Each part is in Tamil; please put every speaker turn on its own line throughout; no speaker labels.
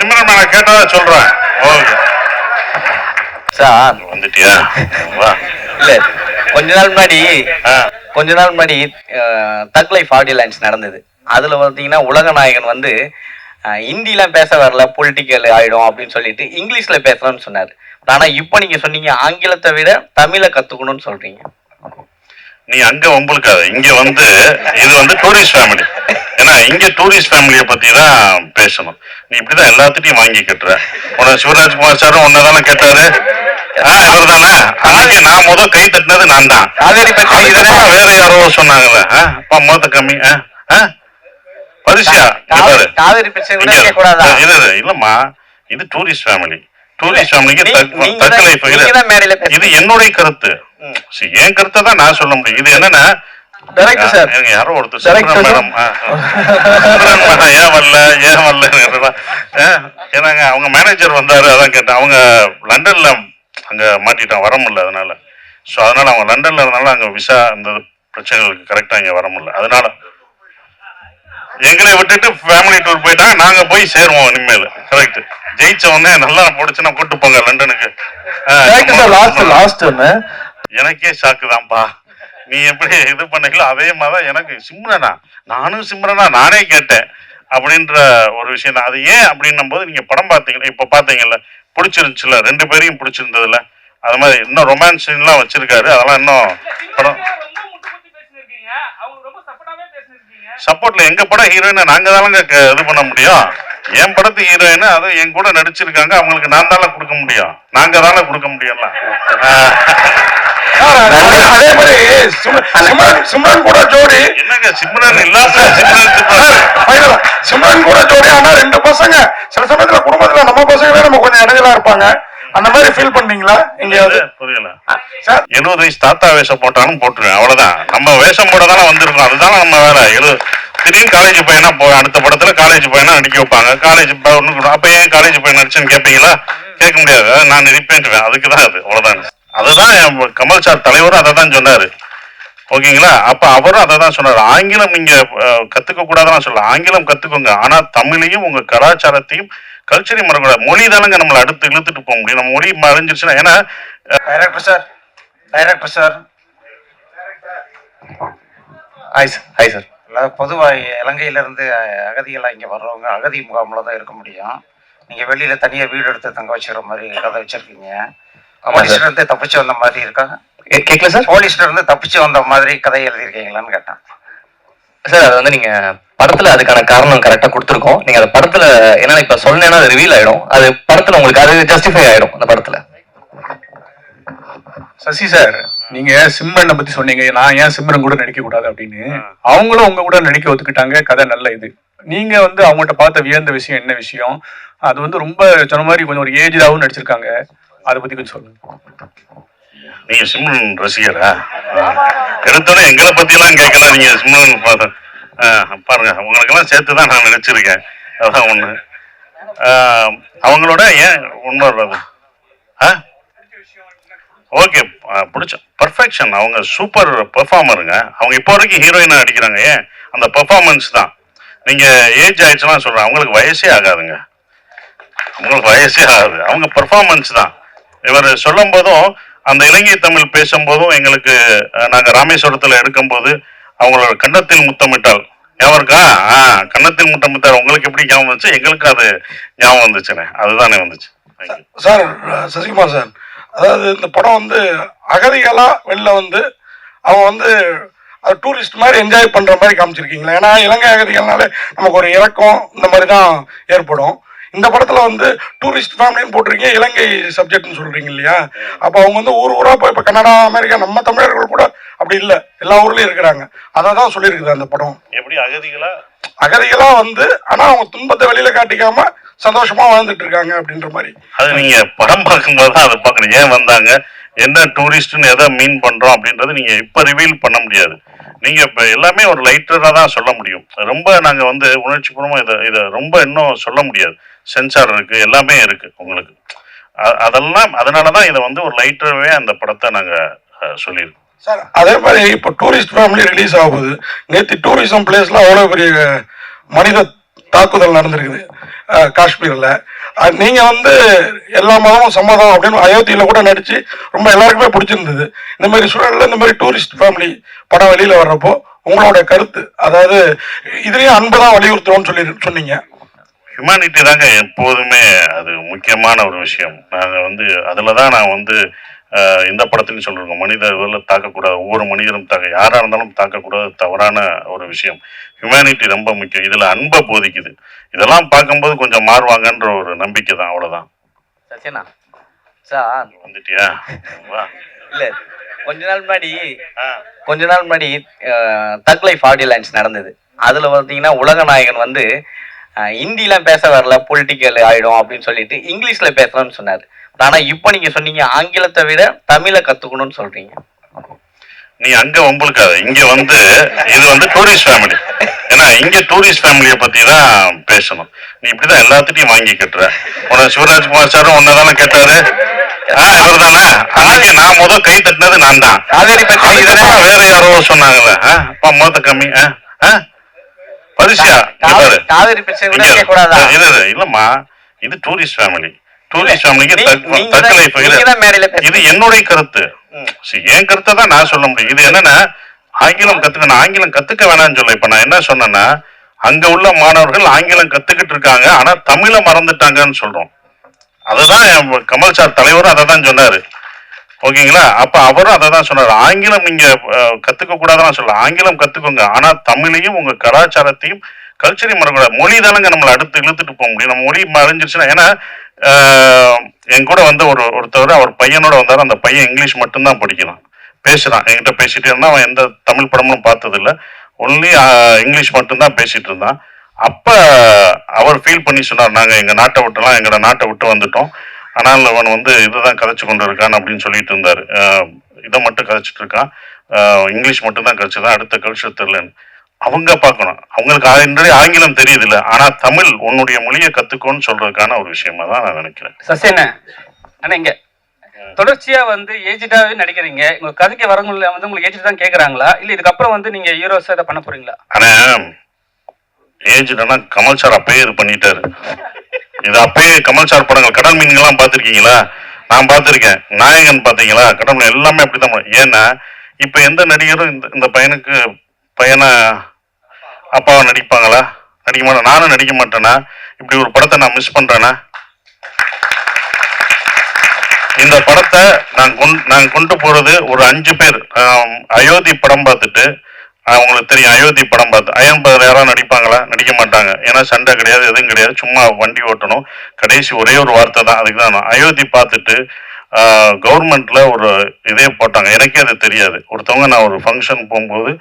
சிம்ரன் நான் கேட்டதா சொல்றேன். ஓகே
சார்
வந்துட்டியா?
இல்ல கொஞ்ச நாள் முன்னாடி தக் லைஃப் ஆடியோ லான்ச் நடந்தது. அதுல பாத்தீங்கன்னா உலக நாயகன் வந்து ஹிந்திலாம் பேச வரல, பொலிட்டிக்கல் ஆயிடும் அப்படின்னு சொல்லிட்டு இங்கிலீஷ்ல பேசலாம்னு சொன்னாரு. ஆனா இப்ப நீங்க சொன்னீங்க ஆங்கிலத்தை விட தமிழை கத்துக்கணும்னு சொல்றீங்க.
நீ அங்க உங்களுக்காது, இங்க வந்து இது வந்து டூரிஸ்ட் ஃபேமிலி. ஏன்னா இங்க டூரிஸ்ட் ஃபேமிலியை பத்தி தான் பேசணும். நீ இப்படிதான் எல்லாத்திட்டையும் வாங்கி கட்டுற. உன சிவராஜ்குமார் சாரும் ஒன்னதானே கேட்டாரு. இவர் தானே அன்னைக்கு நான் முதல் கை தட்டினது நான் தான். வேற யாரோ சொன்னாங்கல்ல, அப்பா மொத்த கம்மி பரிசியா இல்லம்மா. இது டூரிஸ்ட் ஃபேமிலி. டூரிஸ்ட் ஃபேமிலிக்கு இது என்னுடைய கருத்து. என் கருத்தை தான் நான் சொல்ல முடியும். இது என்னன்னா யாரோ ஒருத்தர் மேடம் ஏன் வரல ஏன்னாங்க அவங்க மேனேஜர் வந்தாரு, அதான் கேட்டேன். அவங்க லண்டன்ல அங்க மாட்டிட்டான், வர முடியல. அதனால ஸோ அதனால அவங்க லண்டன்ல இருந்தாலும் அங்க விசா இந்த பிரச்சனைகளுக்கு கரெக்டா இங்க வர முடியல. அதனால எங்களை விட்டுட்டு ஃபேமிலி டூர் போயிட்டா நாங்க போய் சேருவோம் இனிமேல். கரெக்ட். ஜெயிச்ச உடனே நல்லா போடுச்சுன்னா கூட்டு போங்க லண்டனுக்கு. எனக்கே ஷாக்கு தான்ப்பா. நீ எப்படி இது பண்ணீங்களோ அதே மாதிரிதான் எனக்கு சிம்ரனா, நானும் சிம்ரனா நானே கேட்டேன் அப்படின்ற ஒரு விஷயம் தான். அது ஏன் அப்படின்னும் போது நீங்க படம் பார்த்தீங்கன்னா இப்ப பாத்தீங்கல்ல, பிடிச்சிருந்துச்சுல, ரெண்டு பேரையும் பிடிச்சிருந்ததுல. அது மாதிரி இன்னும் ரொமான்ஸ் எல்லாம் வச்சிருக்காரு. அதெல்லாம் இன்னும் படம் சப்போர்ட்ல எங்க படம் ஹீரோயினை நாங்க தானங்க இது பண்ண முடியும். என் படத்து ஹீரோயின் அது என் கூட நடிச்சிருக்காங்க, அவங்களுக்கு நான் தானே கொடுக்க முடியும், நாங்க தானே கொடுக்க முடியல.
அதே மாதிரி சிம்ரன் கூட ஜோடி
என்னங்க சிம்ரன் இல்லாத
சிம்ரன் கூட ஜோடி. ஆனா ரெண்டு பசங்க சில சமயத்துல குடும்பத்துல நம்ம பசங்களே நம்ம கொஞ்சம் இடைஞ்சலா இருப்பாங்க. அந்த மாதிரி ஃபீல் பண்ணீங்களா எங்கேயாவது?
புரியல. 70 வயசு தாத்தா வேஷம் போட்டாலும் போட்டுருவேன், அவ்வளவுதான். நம்ம வேஷம் போட தானே வந்திருக்கோம், அதுதான் நம்ம வேலை. திடீர்னு காலேஜ் பையனா அடுத்த படத்துல காலேஜ் பையனா நடிக்க வைப்பாங்க. காலேஜ் அப்ப ஏன் காலேஜ் பையன் நடிச்சுன்னு கேட்பீங்களா? கேட்க முடியாது. நான் ரிப்பேன்ட்டுவேன், அதுக்குதான் அது, அவ்வளவுதான். அதுதான் கமல் சார் தலைவரும் அதை தான் சொன்னாரு. ஓகேங்களா? அப்ப அவரும் அதை தான் சொன்னாரு. ஆங்கிலம் நீங்க கத்துக்க கூடாதான் சொல்ல, ஆங்கிலம் கத்துக்கோங்க, ஆனா தமிழையும் உங்க கலாச்சாரத்தையும் கல்ச்சரையும் மறக்கூடாது. மொழி தானங்க நம்மளை அடுத்து இழுத்துட்டு போக முடியும். நம்ம மொழி மறைஞ்சிருச்சுன்னா. ஏன்னா
டைரக்டர் சார்
ஹாய் சார்.
பொதுவாக இலங்கையிலேருந்து அகதிகளாக இங்கே வர்றவங்க அகதி முகாமில் தான் இருக்க முடியும். நீங்கள் வெளியில் தனியாக வீடு எடுத்து தங்க வச்சுக்கிற மாதிரி கதை வச்சுருக்கீங்க. போலீஸ்லேருந்து தப்பிச்சு வந்த மாதிரி இருக்கா?
கேட்கல சார்.
போலீஸ்லேருந்து தப்பிச்சு வந்த மாதிரி கதை எழுதியிருக்கீங்களான்னு கேட்டேன்
சார். அது வந்து நீங்கள் படத்தில் அதுக்கான காரணம் கரெக்டாக கொடுத்துருக்கோம். நீங்கள் அந்த படத்தில் என்னென்ன இப்போ சொன்னேன்னா அது ரிவீல் ஆகிடும். அது படத்தில் உங்களுக்கு அது ஜஸ்டிஃபை ஆகிடும் அந்த படத்தில்.
சசி சார், நீங்க சிம்ரனை பத்தி சொன்னீங்க, நான் ஏன் சிம்ரன் கூட நடிக்க கூடாது அப்படின்னு. அவங்களும் உங்க கூட நடிக்க ஒத்துக்கிட்டாங்க, கதை நல்ல இது. நீங்க வந்து அவங்கள்ட்ட பார்த்த வியந்த விஷயம் என்ன விஷயம்? அது வந்து ரொம்ப சொன்ன மாதிரி கொஞ்சம் ஒரு ஏஜாவும் நடிச்சிருக்காங்க, அதை பத்தி கொஞ்சம் சொல்லுங்க.
நீங்க சிம்ரன் ரசிகரா? எடுத்தோடனே எங்களை பத்தி எல்லாம் கேட்கல. நீங்க சிம்ரன் பாருங்க, உங்களுக்கெல்லாம் சேர்த்துதான் நான் நினைச்சிருக்கேன். அதான் ஒண்ணு. அவங்களோட ஏன் உண்மை வர்றது? ஓகே, பிடிச்ச பர்ஃபெக்ஷன். அவங்க சூப்பர் பெர்ஃபார்மருங்க. அவங்க இப்போ வரைக்கும் ஹீரோயினா நடிக்கிறாங்க. ஏன் அந்த பெர்ஃபார்மன்ஸ் தான். நீங்க ஏஜ் ஆயிடுச்சுன்னா சொல்றேன், அவங்களுக்கு வயசே ஆகாதுங்க. அவங்களுக்கு வயசே ஆகாது, அவங்க பெர்ஃபார்மன்ஸ் தான். இவர் சொல்லும் போதும் அந்த இலங்கை தமிழ் பேசும்போதும் எங்களுக்கு நாங்க ராமேஸ்வரத்துல எடுக்கும்போது அவங்களோட கன்னத்தில் முத்தமிட்டால் ஞாபகம் இருக்கா? கன்னத்தில் முத்தமிட்டால் உங்களுக்கு எப்படி ஞாபகம் வந்துச்சு, எங்களுக்கு அது ஞாபகம் வந்துச்சுண்ணே. அதுதானே வந்துச்சு.
சார். சசிகுமார் சார், அதாவது இந்த படம் வந்து அகதிகளா வெளில வந்து அவங்க வந்து அது டூரிஸ்ட் மாதிரி என்ஜாய் பண்ற மாதிரி காமிச்சிருக்கீங்களா? ஏன்னா இலங்கை அகதிகள்னாலே நமக்கு ஒரு இறக்கம் இந்த மாதிரி தான் ஏற்படும். இந்த படத்துல வந்து டூரிஸ்ட் ஃபேமிலின்னு போட்டிருக்கீங்க, இலங்கை சப்ஜெக்ட்னு சொல்றீங்க இல்லையா? அப்போ அவங்க வந்து ஊர் ஊரா போய் இப்போ கனடா, அமெரிக்கா, நம்ம தமிழர்கள் கூட அப்படி இல்லை, எல்லா ஊர்லயும் இருக்கிறாங்க. அதை தான் சொல்லியிருக்குது அந்த படம்.
எப்படி
அகதிகளா வந்து ஆனா அவங்க துன்பத்தை வெளியில காட்டிக்காம சந்தோஷமா வாழ்ந்துட்டு இருக்காங்க அப்படின்ற மாதிரி.
அது நீங்க படம் பார்க்கும்போது தான் அதை பார்க்கணும். ஏன் வந்தாங்க, என்ன டூரிஸ்ட்னு எதை மீன் பண்றோம் அப்படின்றது நீங்க இப்ப ரிவீல் பண்ண முடியாது. நீங்க இப்ப எல்லாமே ஒரு லைட்டரா தான் சொல்ல முடியும். ரொம்ப நாங்க வந்து உணர்ச்சி பூர்வமா இதை ரொம்ப இன்னும் சொல்ல முடியாது. சென்சார் இருக்கு, எல்லாமே இருக்கு உங்களுக்கு. அதெல்லாம் அதனாலதான் இதை வந்து ஒரு லைட்டராகவே அந்த படத்தை நாங்க சொல்லியிருக்கோம்
சார். அதே மாதிரி இப்போ டூரிஸ்ட் ஃபேமிலி ரிலீஸ் ஆகுது. நேற்று டூரிசம் பிளேஸ்ல அவ்வளோ பெரிய மனித தாக்குதல் நடந்திருக்குது காஷ்மீரில். நீங்கள் வந்து எல்லா மதமும் சம்மதம் அப்படின்னு அயோத்தியில் கூட நடித்து ரொம்ப எல்லாருக்குமே பிடிச்சிருந்தது. இந்த மாதிரி சூழலில் இந்த மாதிரி டூரிஸ்ட் ஃபேமிலி படம் வெளியில் வர்றப்போ உங்களோட கருத்து, அதாவது இதுலேயும் அன்பு தான் வலியுறுத்துறோம்னு சொன்னீங்க.
ஹியூமனிட்டி தாங்க எப்போதுமே அது முக்கியமான ஒரு விஷயம். நாங்கள் வந்து அதில் தான் நான் வந்து இந்த படத்துலையும் சொல்லியிருக்கோம், மனிதர்களை தாக்கக்கூடாது, ஒவ்வொரு மனிதரும் யாராக இருந்தாலும் தாக்கக்கூடாது, தவறான ஒரு விஷயம். ஹியூமனிட்டி ரொம்ப முக்கியம். இதில் அன்பை போதிக்குது. இதெல்லாம் பார்க்கும்போது கொஞ்சம் மாறுவாங்கன்ற ஒரு நம்பிக்கை தான், அவ்வளோதான்.
சசினா சார்
வந்துட்டியா? வா.
இல்லை, கொஞ்ச நாள் முன்னாடி தக் லைஃப் ஆடியோ லான்ச் நடந்தது. அதில் பார்த்தீங்கன்னா உலக நாயகன் வந்து ஹிந்திலாம் பேச வரல, பொலிட்டிக்கல் ஆகிடும் அப்படின்னு சொல்லிட்டு இங்கிலீஷில் பேசலாம்னு சொன்னார். ஆனால் இப்போ நீங்கள் சொன்னீங்க ஆங்கிலத்தை விட தமிழை கற்றுக்கணும்னு சொல்கிறீங்க.
நீ அங்கே வம்புழுக்காத, இங்கே வந்து இது வந்து டூரிஸ்ட் ஃபேமிலி. ஏன்னா இங்கே டூரிஸ்ட் ஃபேமிலியை பற்றி தான் பேசணும். நீ இப்படி தான் எல்லாத்துட்டையும் வாங்கி கட்டுற. உன சிவராஜ்குமார் சாரும் ஒன்றை தானே கேட்டாரு, இவர் தானே அன்னைக்கு நான் முதல் கை தட்டினது நான் தான். வேற யாரோ சொன்னாங்கல்ல, அப்பா மொத்த கம்மி பரிசியா
காவேரி
இல்லம்மா, இது டூரிஸ்ட் ஃபேமிலி. டூரிஸ்ட் ஃபேமிலிக்கு தக்க லைஃப் இது என்னுடைய கருத்து. என் கருத்தை தான் நான் சொல்ல முடியும். இது என்னன்னா ஆங்கிலம் கத்துக்கணும், ஆங்கிலம் கத்துக்க வேணாம்னு சொல்ல. இப்ப நான் என்ன சொன்னேன்னா, அங்க உள்ள மாணவர்கள் ஆங்கிலம் கத்துக்கிட்டு இருக்காங்க, ஆனா தமிழை மறந்துட்டாங்கன்னு சொல்றோம். அததான் கமல் சார் தலைவரும் அதை தான் சொன்னாரு. ஓகேங்களா? அப்ப அவரும் அதை தான் சொன்னாரு. ஆங்கிலம் நீங்க கத்துக்க கூடாதுன்னு சொல்ல, ஆங்கிலம் கத்துக்கோங்க, ஆனா தமிழையும் உங்க கலாச்சாரத்தையும் கல்ச்சரையும் மறக்கூடாது. மொழி தானங்க நம்மளை அடுத்து இழுத்துட்டு போக முடியும். நம்ம மொழி மறைஞ்சிருச்சுன்னா, ஏன்னா என் கூட வந்து ஒருத்தவர் அவர் பையனோட வந்தாரு. அந்த பையன் இங்கிலீஷ் மட்டும்தான் படிக்கிறான், பேசுறான். என்கிட்ட பேசிட்டு இருந்தான். அவன் எந்த தமிழ் படமும் பார்த்தது இல்லை, ஒன்லி இங்கிலீஷ் மட்டும்தான் பேசிட்டு இருந்தான். அப்ப அவர் ஃபீல் பண்ணி சொன்னார், நாங்க எங்க நாட்டை விட்டுலாம், எங்களோட நாட்டை விட்டு வந்துட்டோம், ஆனால் அவன் வந்து இதுதான் கதைச்சு கொண்டு இருக்கான் அப்படின்னு சொல்லிட்டு இருந்தாரு. இதை மட்டும் கதைச்சிட்டு இருக்கான், இங்கிலீஷ் மட்டும்தான் கதைச்சுதான், அடுத்த கல்ச்சர் தெரியலன்னு. அவங்க பார்க்கணும், அவங்களுக்கு ஆங்கிலம் தெரியுது இல்லை, ஆனா தமிழ் உன்னுடைய மொழியை கத்துக்கோன்னு சொல்றதுக்கான ஒரு விஷயமா தான் நான் நினைக்கிறேன்.
சசேன ஆனா இங்க தொடர்ச்சியா வந்து ஏஜிடாவே நடிக்கிறீங்க. உங்க கதைக்கு வரவங்கள வந்து உங்களுக்கு ஏஜிட் தான் கேக்குறாங்களா, இல்ல இதுக்கப்புறம் வந்து நீங்க ஹீரோஸா இதை பண்ண போறீங்களா?
ஆனா ஏஜிடனா கமல் சார் அப்பயே இது பண்ணிட்டாரு. இது அப்பயே கமல் சார் படங்கள் கடல் மீன்கள்லாம் பார்த்துருக்கீங்களா? நான் பார்த்துருக்கேன். நாயகன் பார்த்தீங்களா? கடல் மீன் எல்லாமே அப்படித்தான். ஏன்னா இப்ப எந்த நடிகரும் இந்த பையனுக்கு பையனை அப்பாவை நடிப்பாங்களா? நடிக்க மாட்டேன். நானும் நடிக்க மாட்டேனா? இப்படி ஒரு படத்தை நான் மிஸ் பண்றேனா? இந்த படத்தை நான் கொண்டு போறது ஒரு 5 பேர். அயோத்தி படம் பார்த்துட்டு, உங்களுக்கு தெரியும் அயோத்தி படம் பார்த்து அயன் பதர் யாராவது நடிப்பாங்களா? நடிக்க மாட்டாங்க. ஏன்னா சண்டை கிடையாது, எதுவும் கிடையாது, சும்மா வண்டி ஓட்டணும், கடைசி ஒரே ஒரு வார்த்தை தான். அதுக்கு தான் அயோத்தி பார்த்துட்டு கவர்மெண்ட்ல ஒரு இதே போட்டாங்க. எனக்கே அது தெரியாது. ஒருத்தவங்க நான் ஒரு ஃபங்க்ஷன் போகும்போது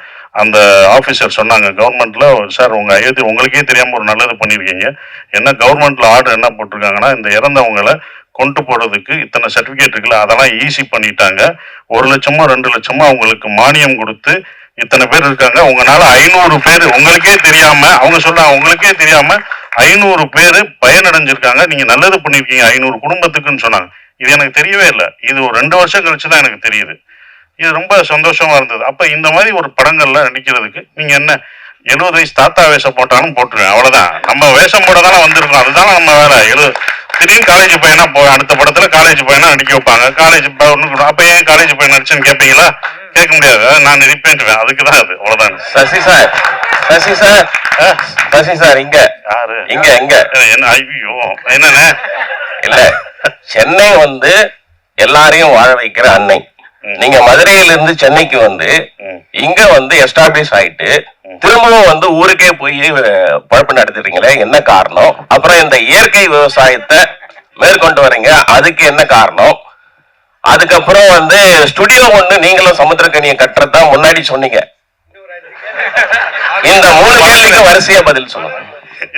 அந்த ஆஃபீஸர் சொன்னாங்க, கவர்மெண்ட்ல சார் உங்க அயோத்தி உங்களுக்கே தெரியாம ஒரு நல்லது பண்ணியிருக்கீங்க. என்ன கவர்மெண்ட்ல ஆர்டர் என்ன போட்டிருக்காங்கன்னா, இந்த இறந்தவங்களை கொண்டு போறதுக்கு இத்தனை சர்டிபிகேட் இருக்குல்ல, அதெல்லாம் ஈஸி பண்ணிட்டாங்க. 1 லட்சமோ 2 லட்சமோ அவங்களுக்கு மானியம் கொடுத்து இத்தனை பேர் இருக்காங்க, உங்களால 500 பேர் உங்களுக்கே தெரியாம, அவங்க சொல்றாங்க உங்களுக்கே தெரியாம 500 பேர் பயனடைஞ்சிருக்காங்க, நீங்க நல்லது பண்ணிருக்கீங்க 500 குடும்பத்துக்குன்னு சொன்னாங்க. இது எனக்கு தெரியவே இல்லை. இது ஒரு 2 வருஷம் கழிச்சுதான் எனக்கு தெரியுது. இது ரொம்ப சந்தோஷமா இருந்தது. அப்ப இந்த மாதிரி ஒரு படங்கள்ல நடிக்கிறதுக்கு நீங்க என்ன 70 வயசு தாத்தா வேஷம் போட்டாலும் போட்டுருவேன், அவ்வளவுதான். நம்ம வேஷம் போட தானே வந்திருக்கோம், அதுதானே நம்ம வேலை. திடீர்னு காலேஜ் பையனா அடுத்த படத்துல காலேஜ் பையனா நடிக்க வைப்பாங்க. காலேஜ் அப்ப ஏன் காலேஜ் பையன் நடிச்சுன்னு கேட்பீங்களா? கேட்க முடியாது. நான் நடிப்பேன்ட்டுவேன், அதுக்குதான் அது, அவ்வளவுதான்.
சசி சார் இங்க
யாரு
இங்க இங்க
என்ன? ஐயோ என்னன்னு
இல்ல, சென்னை வந்து எல்லாரையும் வாழ வைக்கிற அன்னை. நீங்க மதுரையில இருந்து சென்னைக்கு வந்து இங்க வந்து எஸ்டாப்ளிஷ் ஆயிட்டு திரும்பவும் வந்து ஊருக்கே போய் பழப்பு நடத்துறீங்களே, என்ன காரணம்? அப்புறம் இந்த இயற்கை விவசாயத்தை மேற்கொண்டு வரீங்க, அதுக்கு என்ன காரணம்? அதுக்கப்புறம் வந்து ஸ்டுடியோ ஒண்ணு நீங்களும் சமுத்திரக்கனியை கட்டுறதுதான் முன்னாடி சொன்னீங்க. இந்த 3 கேள்விக்கு வரிசையா பதில் சொல்லுங்க.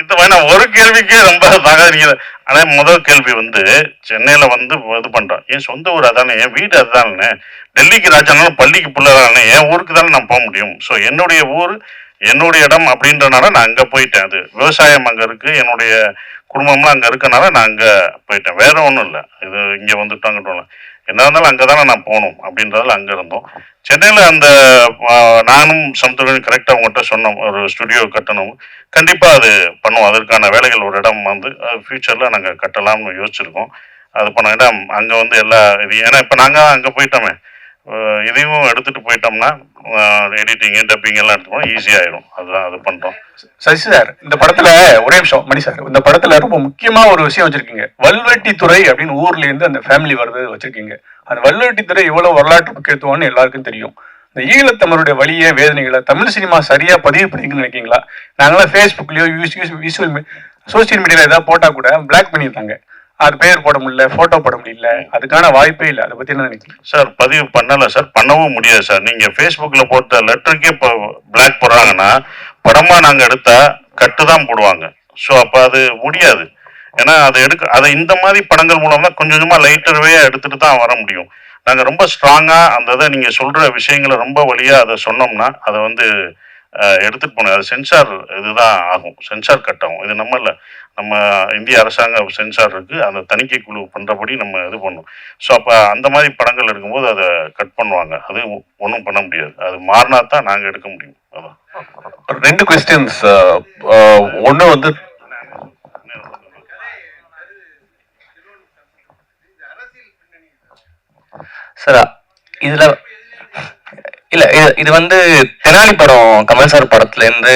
இது வேணாம், ஒரு கேள்விக்கே ரொம்ப தகாதீங்க. ஆனா முதல் கேள்வி வந்து சென்னையில வந்து இது பண்றோம், என் சொந்த ஊர் அதானே, என் வீடு அதுதானே, டெல்லிக்கு ராஜானாலும் பள்ளிக்கு பிள்ளைதானே, என் ஊருக்கு தானே நான் போக முடியும். ஸோ என்னுடைய ஊர் என்னுடைய இடம் அப்படின்றனால நான் அங்க போயிட்டேன். அது விவசாயம் அங்க இருக்கு, என்னுடைய குடும்பம்லாம் அங்க இருக்கனால நான் அங்க போயிட்டேன், வேற ஒன்றும் இல்லை. இது இங்க வந்துட்டாங்கன்னு என்ன இருந்தாலும் அங்கே தானே நான் போகணும் அப்படின்றதால அங்கே இருந்தோம். சென்னையில் அந்த நானும் சமுத்திரம் கரெக்டாக உங்கள்கிட்ட சொன்னோம், ஒரு ஸ்டுடியோ கட்டணும், கண்டிப்பாக அது பண்ணுவோம். அதற்கான வேலைகள் ஒரு இடம் வந்து ஃப்யூச்சரில் நாங்கள் கட்டலாம்னு யோசிச்சிருக்கோம். அது பண்ண இடம் அங்கே வந்து எல்லா இது, ஏன்னா இப்போ நாங்கள் அங்கே போயிட்டோமே, இதையும் எடுத்துகிட்டு போயிட்டோம்னா எடிட்டிங்கு டப்பிங் எல்லாம் எடுத்துப்போம், ஈஸியாகிடும். அதுதான் அது பண்ணுறோம்.
சசி சார், இந்த படத்துல ஒரே நிமிஷம் மணி சார், இந்த படத்துல ரொம்ப முக்கியமா ஒரு விஷயம் வச்சிருக்கீங்க. வல்வெட்டித்துறை அப்படின்னு ஊர்ல இருந்து அந்த ஃபேமிலி வருது வச்சிருக்கீங்க. அந்த வல்வெட்டித்துறை எவ்வளவு வரலாற்று முக்கியத்துவம்னு எல்லாருக்கும் தெரியும். இந்த ஈழத்தமிழுடைய வலிய வேதனைகளை தமிழ் சினிமா சரியா பதிவு பண்ணிக்கணும்னு நினைக்கீங்களா? நாங்களாம் ஃபேஸ்புக்லயோ சோசியல் மீடியால ஏதாவது போட்டா கூட பிளாக் பண்ணியிருக்காங்க, அது பேர் போட முடியல, போட்டோ போட முடியல, அதுக்கான வாய்ப்பே இல்லை. அதை பத்தி என்ன நினைக்கிறீங்க
சார்? பதிவு பண்ணல சார், பண்ணவும் முடியாது சார். நீங்க ஃபேஸ்புக்கில் போட்ட லெட்டருக்கே இப்போ பிளாக் போடுறாங்கன்னா படமா நாங்கள் எடுத்தா கட்டு தான் போடுவாங்க. ஸோ அப்போ அது முடியாது. ஏன்னா அதை இந்த மாதிரி படங்கள் மூலம் தான் கொஞ்சம் கொஞ்சமாக லைட்டர்வே எடுத்துட்டு தான் வர முடியும். நாங்கள் ரொம்ப ஸ்ட்ராங்காக அந்த இதை நீங்கள் சொல்கிற விஷயங்களை ரொம்ப வழியாக அதை சொன்னோம்னா அதை வந்து எடுத்துகிட்டு போனோம். அது சென்சார் இதுதான் ஆகும், சென்சார் கட் ஆகும். இது நம்ம இல்லை, நம்ம இந்திய அரசாங்க சென்சார் இருக்குது, அந்த தணிக்கை குழு பண்ணுறபடி நம்ம இது பண்ணணும். ஸோ அப்போ அந்த மாதிரி படங்கள் எடுக்கும்போது அதை கட் பண்ணுவாங்க. அது ஒன்றும் பண்ண முடியாது, அது மாறினா தான் நாங்கள் எடுக்க முடியும். அதான்
2 கொஸ்டின்ஸ். ஒன்று வந்து
சார், இதுல இல்ல இது வந்து தெனாலி படம் கமல் சார் படத்துல இருந்து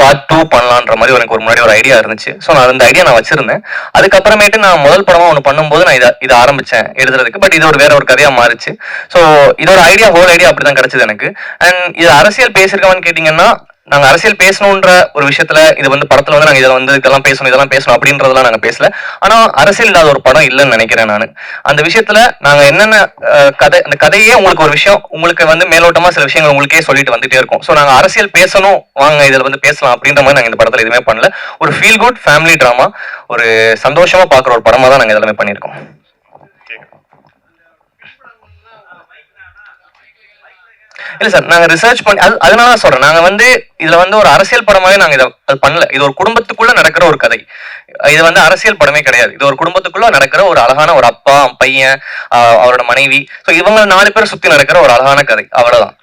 பார்ட் 2 பண்ணலான்ற மாதிரி எனக்கு ஒரு முன்னாடி ஒரு ஐடியா இருந்துச்சு. ஸோ நான் அந்த ஐடியா நான் வச்சிருந்தேன். அதுக்கப்புறமேட்டு நான் முதல் படமா ஒன்று பண்ணும்போது நான் இதை ஆரம்பிச்சேன் எழுதுறதுக்கு. பட் இது வேற ஒரு கதையா மாறிச்சு. ஸோ இதோட ஐடியா, ஹோல் ஐடியா அப்படிதான் கிடைச்சது எனக்கு. அண்ட் இது அரசியல் பேசியிருக்கோம்னு கேட்டீங்கன்னா, நாங்க அரசியல் பேசணுன்ற ஒரு விஷயத்துல இது வந்து படத்துல வந்து நாங்க இதெல்லாம் பேசணும் அப்படின்றதெல்லாம் நாங்க பேசல. ஆனா அரசியல் இல்லாத ஒரு படம் இல்லைன்னு நினைக்கிறேன் நான். அந்த விஷயத்துல நாங்க என்னென்ன அந்த கதையே உங்களுக்கு ஒரு விஷயம், உங்களுக்கு வந்து மேலோட்டமா சில விஷயங்கள் உங்களுக்கே சொல்லிட்டு வந்துட்டே இருக்கும். ஸோ நாங்க அரசியல் பேசணும், வாங்க இதுல வந்து பேசலாம் அப்படின்ற மாதிரி நாங்க இந்த படத்துல எதுவுமே பண்ணல. ஒரு ஃபீல் குட் ஃபேமிலி டிராமா, ஒரு சந்தோஷமா பாக்குற ஒரு படமா தான் நாங்க எல்லாமே பண்ணியிருக்கோம். இல்ல சார், நாங்க ரிசர்ச் பண்ணி அதனால சொல்றேன், நாங்க வந்து இதுல வந்து ஒரு அரசியல் படமாவே நாங்க இதை பண்ணல. இது ஒரு குடும்பத்துக்குள்ள நடக்கிற ஒரு கதை. இது வந்து அரசியல் படமே கிடையாது. இது ஒரு குடும்பத்துக்குள்ள நடக்கிற ஒரு அழகான ஒரு அப்பா, பையன், அவரோட மனைவி, ஸோ இவங்க 4 பேர் சுத்தி நடக்கிற ஒரு அழகான கதை, அவ்வளவுதான்.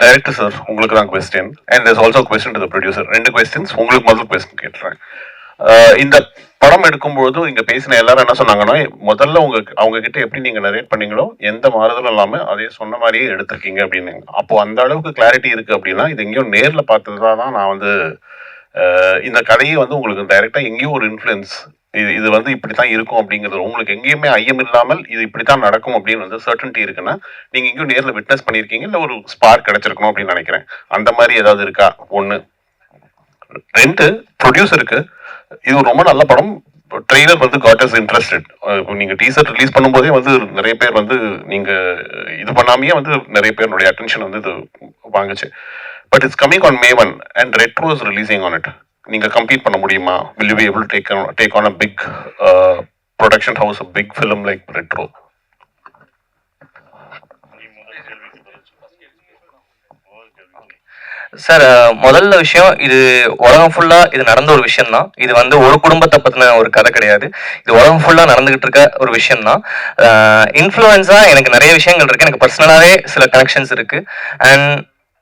டைரக்டர் சார், உங்களுக்கு தான் question and there's also question to the producer. 2 questions. உங்களுக்கு முதல் கொஸ்டின் கேட்டுறேன். இந்த படம் எடுக்கும்போது இங்க பேசின எல்லாரும் என்ன சொன்னாங்கன்னா, முதல்ல அவங்க கிட்ட எப்படி நீங்க நரேட் பண்ணீங்களோ எந்த மாறுதலும் இல்லாம அதே சொன்ன மாதிரியே எடுத்திருக்கீங்க அப்படின்னு. அப்போ அந்த அளவுக்கு கிளாரிட்டி இருக்கு அப்படின்னா, இது எங்கேயும் நேர்ல பார்த்ததுதான் நான் வந்து இந்த கதையை வந்து உங்களுக்கு டைரக்டா எங்கேயும் ஒரு இன்ஃப்ளூயன்ஸ், இது வந்து இப்படித்தான் இருக்கும் அப்படிங்கிறது உங்களுக்கு எங்கேயுமே ஐயம் இல்லாமல் இது இப்படித்தான் நடக்கும் அப்படின்னு வந்து சர்டன்டி இருக்குன்னா, நீங்க எங்கேயும் நேர்ல விட்னஸ் பண்ணியிருக்கீங்க, இல்லை ஒரு ஸ்பார்க் கிடைச்சிருக்கணும் அப்படின்னு நினைக்கிறேன். அந்த மாதிரி ஏதாவது இருக்கா? 1. 2, ப்ரொடியூசருக்கு இது ரொம்ப நல்ல படம், ட்ரெய்லர் வந்து காட் இஸ் இன்ட்ரெஸ்டட். இப்போ நீங்க டீசர் ரிலீஸ் பண்ணும்போதே வந்து நிறைய பேர் வந்து நீங்க இது பண்ணாமையே வந்து நிறைய பேருடைய அட்டென்ஷன் வந்து இது வாங்குச்சு. But it's coming on May 1 and Retro is releasing on it. நீங்க கம்ப்ளீட் பண்ண முடியுமா? Will you be able take on a big production house, a big film like Retro?
Sir, முதல்ல விஷயம், இது உலகம் ஃபுல்லா இது நடந்த ஒரு விஷயம் தான். இது வந்து ஒரு குடும்பத்தை பத்தின ஒரு கதை கிடையாது. இது உலகம் ஃபுல்லா நடந்துகிட்டு இருக்க ஒரு விஷயம் தான். இன்ஃப்ளூயன்ஸா எனக்கு நிறைய விஷயங்கள் இருக்கு, எனக்கு பர்சனலாவே சில கனெக்ஷன்ஸ் இருக்கு. அண்ட்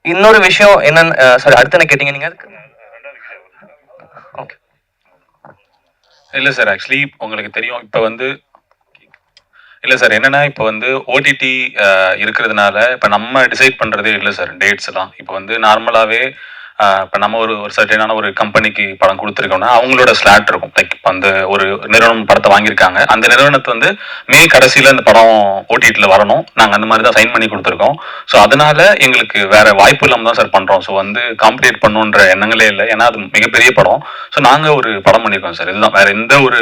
இன்னொரு விஷயம் என்னன்னு, சாரி, அடுத்து என்ன கேட்டீங்க நீங்க? அதுக்கு ஓகே.
இல்லை சார், ஆக்சுவலி உங்களுக்கு தெரியும் இப்போ வந்து இல்லை சார், என்னன்னா இப்போ வந்து ஓடிடி இருக்கிறதுனால இப்போ நம்ம டிசைட் பண்ணுறதே இல்லை சார் டேட்ஸ் எல்லாம். இப்போ வந்து நார்மலாகவே இப்போ நம்ம ஒரு சர்டனான ஒரு கம்பெனிக்கு படம் கொடுத்துருக்கோம்னா அவங்களோட ஸ்லாட் இருக்கும். லைக் இப்போ அந்த ஒரு நிறுவனம் படத்தை வாங்கியிருக்காங்க, அந்த நிறுவனத்தை வந்து மே கடைசியில் இந்த படம் ஓடிடியில் வரணும், நாங்கள் அந்த மாதிரி தான் சைன் பண்ணி கொடுத்துருக்கோம். ஸோ அதனால எங்களுக்கு வேற வாய்ப்பு இல்லாமல் தான் சார் பண்ணுறோம். ஸோ வந்து காம்படிட் பண்ணுன்ற எண்ணங்களே இல்லை, ஏன்னா அது மிகப்பெரிய படம். ஸோ நாங்கள் ஒரு படம் பண்ணியிருக்கோம் சார், இதுதான். வேற எந்த ஒரு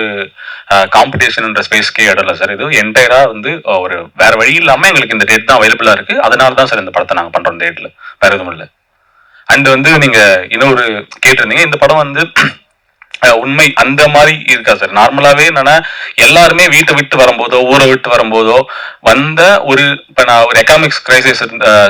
காம்படிஷன்ன்ற ஸ்பேஸ்க்கே இடல சார். இது என்டையராக வந்து ஒரு வேற வழி இல்லாமல் எங்களுக்கு இந்த டேட் தான் அவைலபிளாக இருக்குது. அதனால தான் சார் இந்த படத்தை நாங்கள் பண்ணுறோம் டேட்டில், வேற எதுவும் இல்லை. அண்ட் வந்து நீங்க இன்னொரு கேட்டிருந்தீங்க, இந்த படம் வந்து உண்மை அந்த மாதிரி இருக்கா சார்? நார்மலாவே என்னன்னா எல்லாருமே வீட்டை விட்டு வரும்போதோ ஊரை விட்டு வரும்போதோ வந்த ஒரு இப்ப நான் ஒரு எக்கனாமிக்ஸ் கிரைசிஸ்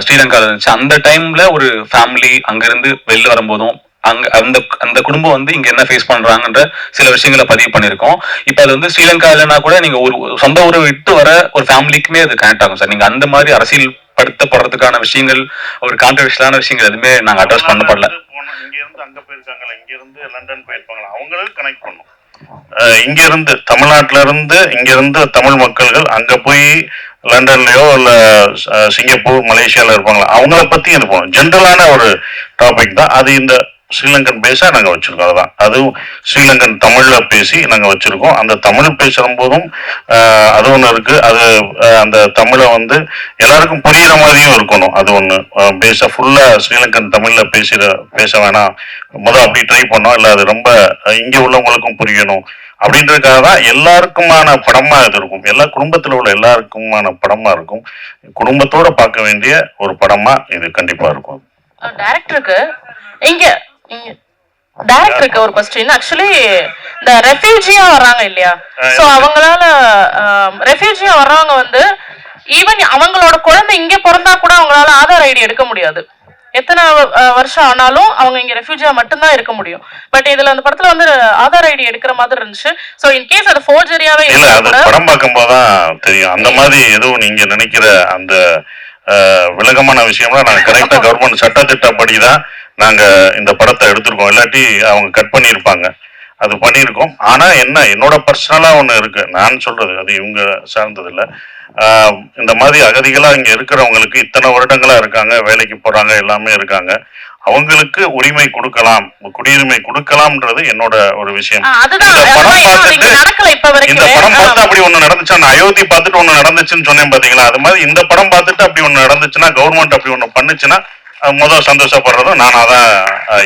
ஸ்ரீலங்காவில் இருந்துச்சு, அந்த டைம்ல ஒரு ஃபேமிலி அங்கிருந்து வெளில வரும்போதும் அங்க அந்த அந்த குடும்பம் வந்து இங்க என்ன ஃபேஸ் பண்றாங்கன்ற சில விஷயங்களை பதிவு பண்ணியிருக்கோம். இப்ப அது வந்து ஸ்ரீலங்கா இல்லைன்னா கூட நீங்க ஒரு சொந்த ஊரை விட்டு வர ஒரு ஃபேமிலிக்குமே அது கனெக்ட் ஆகும் சார். நீங்க அந்த மாதிரி அரசியல் படுத்தப்படுறதுக்கான விஷயங்கள், ஒரு கான்ட்ரவர்ஷியலான விஷயங்கள் எதுவுமே நாங்க அட்ரஸ் பண்ணப்படல.
இங்க இருந்து அங்க போயிருக்காங்களா, இங்க இருந்து லண்டன் போயிருப்பாங்களா, அவங்களும் கனெக்ட் பண்ணும். இங்க இருந்து தமிழ்நாட்டுல இருந்து இங்க இருந்து தமிழ் மக்கள்கள் அங்க போய் லண்டன்லயோ இல்ல சிங்கப்பூர் மலேசியால இருப்பாங்களா, அவங்கள பத்தி இது போகணும். ஜென்ரலான ஒரு டாபிக் தான் அது. இந்த ஸ்ரீலங்கன் பேஸா நாங்க வச்சிருக்கோம். அதுதான், அதுவும் ஸ்ரீலங்கன் தமிழ்ல பேசி நாங்க வச்சிருக்கோம். அந்த தமிழ் பேசுற போதும் அது ஒண்ணு இருக்கு. அது அந்த தமிழை வந்து எல்லாருக்கும் புரியுற மாதிரியும் இருக்கணும். அது ஒண்ணு பேச ஃபுல்லா ஸ்ரீலங்கன் தமிழ்ல பேச வேணாம், அப்படி ட்ரை பண்ணோம். இல்ல அது ரொம்ப இங்க உள்ளவங்களுக்கும் புரியணும் அப்படின்றதுக்காக தான் எல்லாருக்குமான படமா இது இருக்கும். எல்லா குடும்பத்தில் உள்ள எல்லாருக்குமான படமா இருக்கும். குடும்பத்தோட பார்க்க வேண்டிய ஒரு படமா இது கண்டிப்பா இருக்கும்.
டைரக்டருக்கு டைரக்டருக்கு ஒரு கொஸ்டின். ஆக்சுவலி இந்த ரெஃப்யூஜியா வர்றாங்க இல்லையா, சோ அவங்களால ரெஃப்யூஜியா வர்றவங்க வந்து ஈவன் அவங்களோட குழந்தை இங்க பிறந்தா கூட அவங்களால ஆதார் ஐடி எடுக்க முடியாது. எத்தனை வருஷம் ஆனாலும் அவங்க இங்க ரெஃப்யூஜியா மட்டும்தான் இருக்க முடியும். பட் இதுல அந்த படத்துல வந்து ஆதார் ஐடி எடுக்கிற மாதிரி இருந்துச்சு. சோ இன் கேஸ் அது ஃபோர்ஜரியாவே
இல்ல, அது படம் பார்க்கும்போது தான் தெரியும். அந்த மாதிரி எதுவும் நீங்க நினைக்கிற அந்த விலகமான விஷயம்லாம் நாங்க கரெக்டா கவர்மெண்ட் சட்டத்திட்டப்படி தான் நாங்க இந்த படத்தை எடுத்திருக்கோம். இல்லாட்டி அவங்க கட் பண்ணியிருப்பாங்க. அது பண்ணியிருக்கோம். ஆனா என்ன, என்னோட பர்சனலா ஒண்ணு இருக்கு. நான் சொல்றது அது இவங்க சார்ந்தது இல்ல. இந்த மாதிரி அகதிகளா இங்க இருக்கிறவங்களுக்கு இத்தனை வருடங்களா இருக்காங்க, வேலைக்கு போறாங்க, எல்லாமே இருக்காங்க. அவங்களுக்கு உரிமை கொடுக்கலாம், குடியுரிமை கொடுக்கலாம்ன்றது என்னோட ஒரு விஷயம். இந்த படம் பார்த்து அப்படி ஒண்ணு நடந்துச்சா, நான் அயோத்தி பார்த்துட்டு ஒண்ணு நடந்துச்சுன்னு சொன்னேன் பாத்தீங்களா, அது மாதிரி இந்த படம் பார்த்துட்டு அப்படி ஒண்ணு நடந்துச்சுன்னா, கவர்மெண்ட் அப்படி ஒண்ணு பண்ணுச்சுன்னா முதல் சந்தோஷப்படுறதும் நானா தான்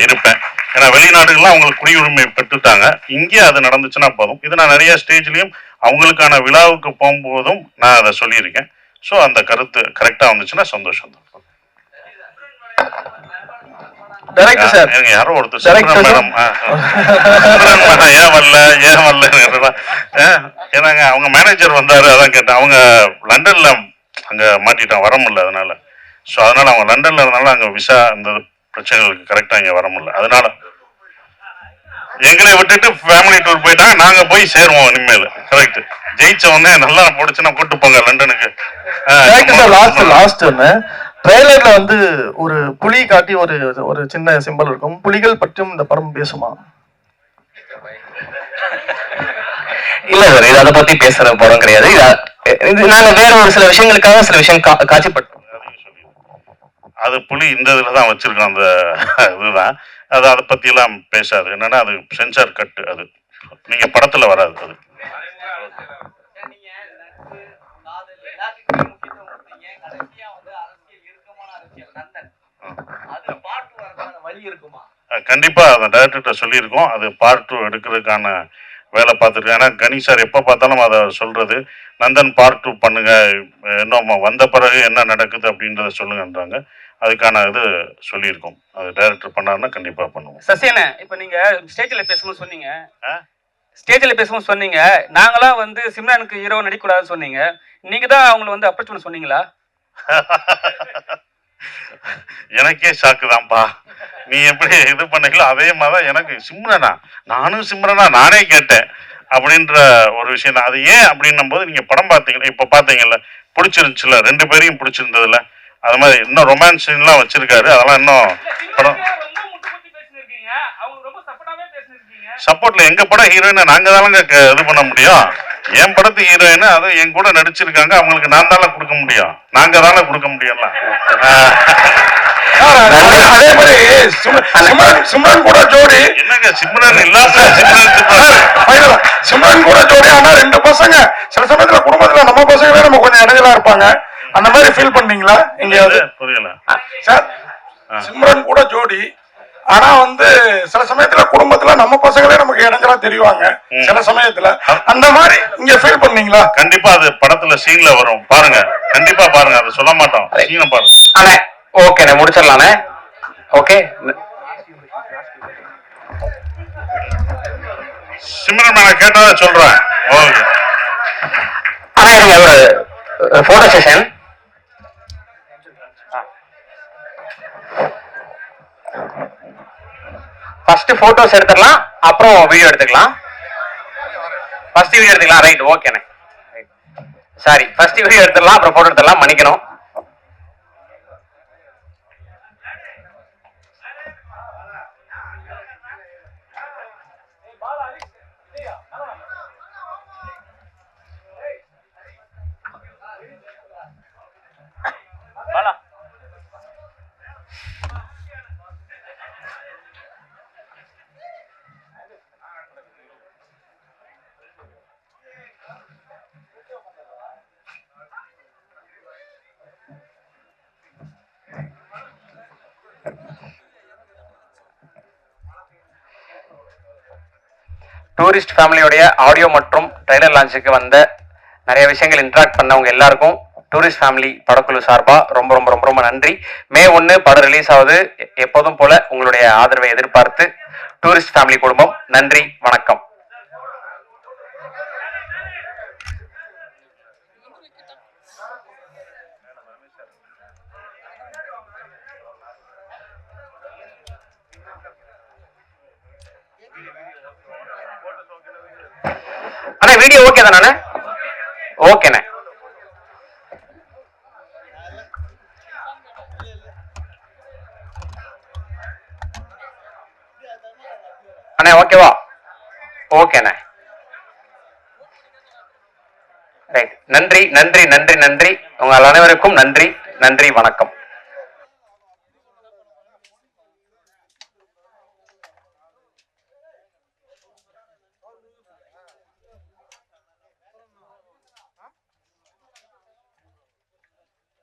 இருப்பேன். ஏன்னா வெளிநாடுகள்லாம் அவங்களுக்கு குடியுரிமை பெற்றுட்டாங்க. இங்கே அது நடந்துச்சுன்னா போதும். இது நான் நிறைய ஸ்டேஜ்லயும் அவங்களுக்கான விழாவுக்கு போகும்போதும் நான் அதை சொல்லியிருக்கேன். ஸோ அந்த கருத்து கரெக்டா வந்துச்சுன்னா சந்தோஷம் தான். யாரோ ஒருத்தர் மேடம் ஏன் வரல ஏன்னாங்க அவங்க மேனேஜர் வந்தாரு, அதான் கேட்டேன். அவங்க லண்டன்ல அங்க மாட்டிட்டான், வர முடியல. அதனால ஸோ அதனால அவங்க லண்டன்ல இருந்தாலும் அங்க விசா இந்த பிரச்சனைகளுக்கு கரெக்டா இங்க வர முடியல. அதனால எங்களை விட்டுட்டு ஃபேமிலி டூர் போயிட்டாங்க. நாங்க போய் சேருவோம் இனிமேல். கரெக்ட், ஜெயிச்ச உடனே நல்லா போடுச்சுன்னா கூட்டு போங்க லண்டனுக்கு.
லாஸ்ட் ட்ரெய்லர்ல வந்து ஒரு புலி காட்டி ஒரு ஒரு சின்ன சிம்பல் இருக்கும். புலிகள் பற்றியும் இந்த படம் பேசுமா?
இல்ல சார், இது அதை பத்தி பேசுற படம் கிடையாது. இது நாங்க வேற ஒரு சில விஷயங்களுக்காக சில விஷயம் காட்சிப்பட்டோம்.
அது புலி இந்த இதுல தான் வச்சிருக்கோம். அந்த இதுதான் அது, அதை பத்தி எல்லாம் பேசாது. என்னன்னா அது சென்சார் கட்டு, அது நீங்க படத்துல வராது. அது கண்டிப்பா அந்த டைரக்டர்கிட்ட சொல்லியிருக்கோம். அது பார்ட் 2 எடுக்கிறதுக்கான வேலை பார்த்துருக்கேன். ஏன்னா கணேஷ் சார் எப்போ பார்த்தாலும் அதை சொல்றது, நந்தன் பார்ட் 2 பண்ணுங்க, இன்னும் வந்த பிறகு என்ன நடக்குது அப்படின்றத சொல்லுங்கன்றாங்க. அதுக்கான இது சொல்லியிருக்கோம். அது டைரக்டர் பண்ணாருன்னா கண்டிப்பா பண்ணுவோம்.
சசியண்ணே, இப்போ நீங்க ஸ்டேஜில் பேசும்போது சொன்னீங்க, ஸ்டேஜில் பேசும்போது சொன்னீங்க நாங்களாம் வந்து சிம்ரனுக்கு ஹீரோ நடிக்கக்கூடாதுன்னு சொன்னீங்க. நீங்க தான் அவங்கள வந்து அப்ரோச் பண்ண சொன்னீங்களா?
எனக்கே ஷாக்கு தான்ப்பா. நீ எப்படி இது பண்ணீங்களோ அதே மாதிரிதான் எனக்கு சிம்ரனா, நானும் சிம்ரனா நானே கேட்டேன் அப்படின்ற ஒரு விஷயம் தான். அது ஏன் அப்படின்னும் போது நீங்க படம் பார்த்தீங்கன்னா, இப்ப பாத்தீங்கல்ல, பிடிச்சிருந்துச்சுல, 2 பேரையும் பிடிச்சிருந்ததுல, அது மாதிரி இன்னும் ரொமான்ஸ் எல்லாம் வச்சிருக்காரு. அதெல்லாம் இன்னும் படம் சப்போர்ட்ல எங்க படம் ஹீரோயினை நாங்க தானங்க இது பண்ண முடியும். என் படத்து ஹீரோயின் அது என் கூட நடிச்சிருக்காங்க, அவங்களுக்கு நான் தானே கொடுக்க முடியும், நாங்க தானே கொடுக்க முடியும்ல.
அதே மாதிரி சிம்ரன் கூட ஜோடி
என்னங்க, சிம்ரன் இல்லாம
சிம்ரன் கூட ஜோடி. ஆனா 2 பசங்க சில சமயத்துல குடும்பத்துல நம்ம பசங்களே நம்ம கொஞ்சம் இடைஞ்சலா இருப்பாங்க. அந்த மாதிரி ஃபீல் பண்ணீங்களா எங்கேயாவது?
புரியல
சார், சிம்ரன் கூட ஜோடி. ஆனா வந்து சில சமயத்துல குடும்பத்துல நம்ம பசங்களே நமக்கு இடைஞ்சலா தெரிவாங்க சில சமயத்துல. அந்த மாதிரி இங்க ஃபீல் பண்ணீங்களா?
கண்டிப்பா அது படத்துல சீன்ல வரும், பாருங்க, கண்டிப்பா பாருங்க, அதை சொல்ல மாட்டோம், சீனை பாருங்க.
அண்ணே ஓகே, நான் முடிச்சிடலாண்ணே. ஓகே,
சிம்ரன் நான் கேட்டதா சொல்றேன். ஓகே
அண்ணா, இருங்க, ஒரு போட்டோ செஷன். ஃபர்ஸ்ட் போட்டோஸ் எடுத்துடலாம், அப்புறம் வீடியோ எடுத்துக்கலாம். ஃபர்ஸ்ட் வீடியோ எடுத்துக்கலாம். ரைட், ஓகேண்ணே. சாரி, ஃபர்ஸ்ட் வீடியோ எடுத்துடலாம், அப்புறம் போட்டோ எடுத்துடலாம். மன்னிக்கணும். டூரிஸ்ட் ஃபேமிலியோடைய ஆடியோ மற்றும் ட்ரைலர் லான்ச்சுக்கு வந்த நிறைய விஷயங்கள் இன்ட்ராக்ட் பண்ணவங்க எல்லாருக்கும் டூரிஸ்ட் ஃபேமிலி படக்குழு சார்பா ரொம்ப ரொம்ப ரொம்ப ரொம்ப நன்றி. மே 1 படம் ரிலீஸ் ஆகுது. எப்போதும் போல உங்களுடைய ஆதரவை எதிர்பார்த்து டூரிஸ்ட் ஃபேமிலி குடும்பம் நன்றி, வணக்கம். அண்ணா வீடியோ ஓகே தானே? ஓகேண்ணே. அண்ணே ஓகேவா? ஓகேண்ணே. ரைட், நன்றி நன்றி நன்றி நன்றி. உங்கள் அனைவருக்கும் நன்றி நன்றி, வணக்கம்.